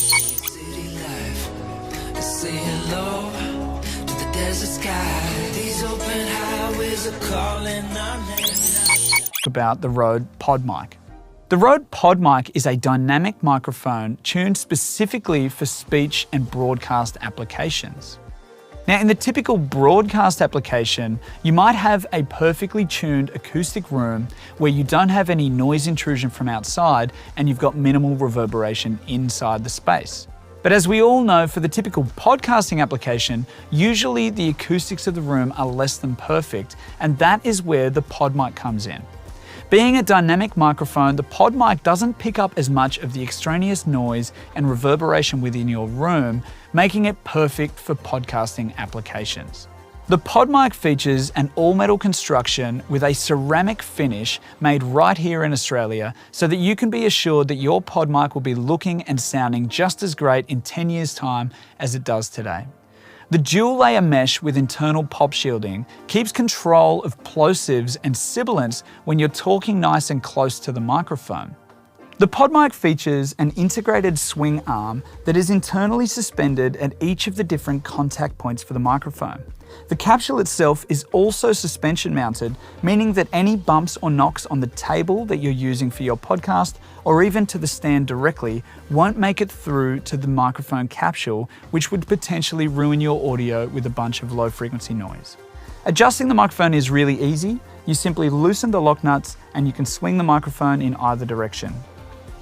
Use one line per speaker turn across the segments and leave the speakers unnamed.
City life, say hello to the desert sky. These open highways are calling our name.
About the Rode PodMic. The Rode PodMic is a dynamic microphone tuned specifically for speech and broadcast applications. Now, in the typical broadcast application, you might have a perfectly tuned acoustic room where you don't have any noise intrusion from outside and you've got minimal reverberation inside the space. But as we all know, for the typical podcasting application, usually the acoustics of the room are less than perfect, and that is where the PodMic comes in. Being a dynamic microphone, the PodMic doesn't pick up as much of the extraneous noise and reverberation within your room, making it perfect for podcasting applications. The PodMic features an all-metal construction with a ceramic finish made right here in Australia so that you can be assured that your PodMic will be looking and sounding just as great in 10 years' time as it does today. The dual-layer mesh with internal pop shielding keeps control of plosives and sibilants when you're talking nice and close to the microphone. The PodMic features an integrated swing arm that is internally suspended at each of the different contact points for the microphone. The capsule itself is also suspension mounted, meaning that any bumps or knocks on the table that you're using for your podcast, or even to the stand directly, won't make it through to the microphone capsule, which would potentially ruin your audio with a bunch of low frequency noise. Adjusting the microphone is really easy. You simply loosen the lock nuts and you can swing the microphone in either direction.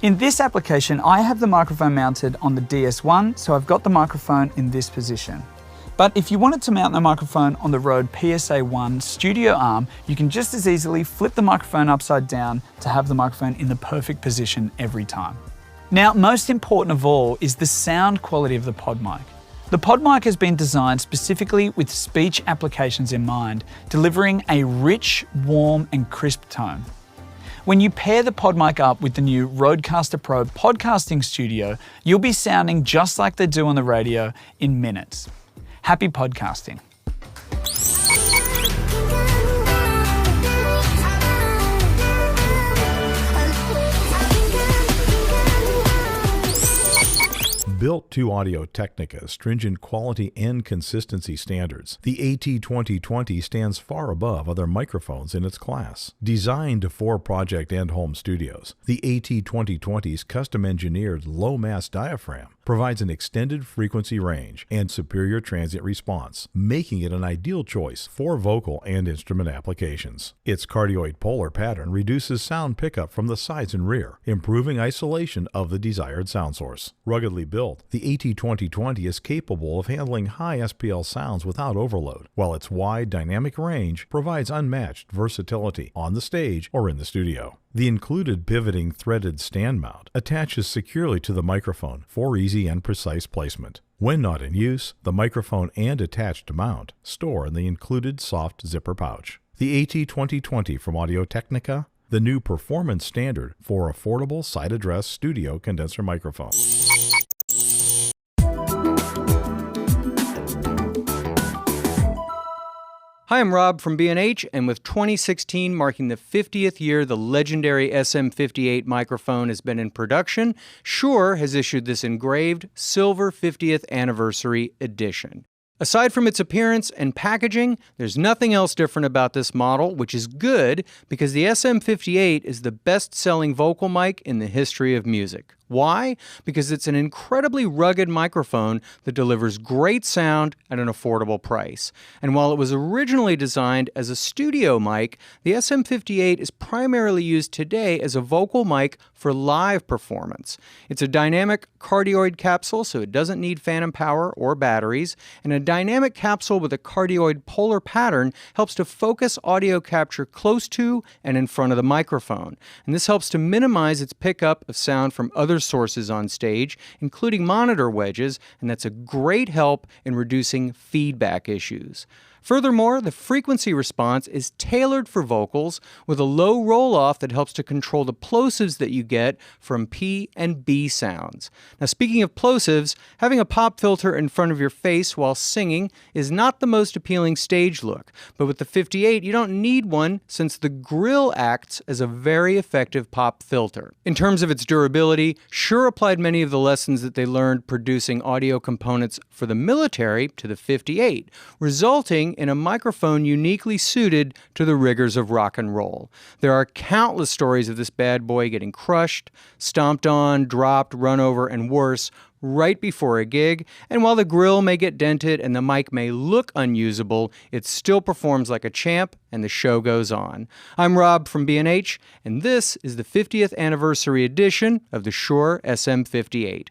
In this application, I have the microphone mounted on the DS1, so I've got the microphone in this position. But if you wanted to mount the microphone on the Rode PSA1 studio arm, you can just as easily flip the microphone upside down to have the microphone in the perfect position every time. Now, most important of all is the sound quality of the PodMic. The PodMic has been designed specifically with speech applications in mind, delivering a rich, warm, and crisp tone. When you pair the PodMic up with the new Rodecaster Pro podcasting studio, you'll be sounding just like they do on the radio in minutes. Happy podcasting.
Built to Audio-Technica's stringent quality and consistency standards, the AT2020 stands far above other microphones in its class. Designed for project and home studios, the AT2020's custom-engineered low-mass diaphragm provides an extended frequency range and superior transient response, making it an ideal choice for vocal and instrument applications. Its cardioid polar pattern reduces sound pickup from the sides and rear, improving isolation of the desired sound source. Ruggedly built, the AT2020 is capable of handling high SPL sounds without overload, while its wide dynamic range provides unmatched versatility on the stage or in the studio. The included pivoting threaded stand mount attaches securely to the microphone for easy and precise placement. When not in use, the microphone and attached mount store in the included soft zipper pouch. The AT2020 from Audio-Technica, the new performance standard for affordable side address studio condenser microphones.
Hi, I'm Rob from B&H, and with 2016 marking the 50th year the legendary SM58 microphone has been in production, Shure has issued this engraved silver 50th anniversary edition. Aside from its appearance and packaging, there's nothing else different about this model, which is good because the SM58 is the best-selling vocal mic in the history of music. Why? Because it's an incredibly rugged microphone that delivers great sound at an affordable price. And while it was originally designed as a studio mic, the SM58 is primarily used today as a vocal mic for live performance. It's a dynamic cardioid capsule, so it doesn't need phantom power or batteries, and a dynamic capsule with a cardioid polar pattern helps to focus audio capture close to and in front of the microphone. And this helps to minimize its pickup of sound from other sources on stage, including monitor wedges, and that's a great help in reducing feedback issues. Furthermore, the frequency response is tailored for vocals with a low roll-off that helps to control the plosives that you get from P and B sounds. Now, speaking of plosives, having a pop filter in front of your face while singing is not the most appealing stage look, but with the 58, you don't need one since the grill acts as a very effective pop filter. In terms of its durability, Shure applied many of the lessons that they learned producing audio components for the military to the 58, resulting in a microphone uniquely suited to the rigors of rock and roll. There are countless stories of this bad boy getting crushed, stomped on, dropped, run over, and worse, right before a gig, and while the grill may get dented and the mic may look unusable, it still performs like a champ and the show goes on. I'm Rob from B&H, and this is the 50th anniversary edition of the Shure SM58.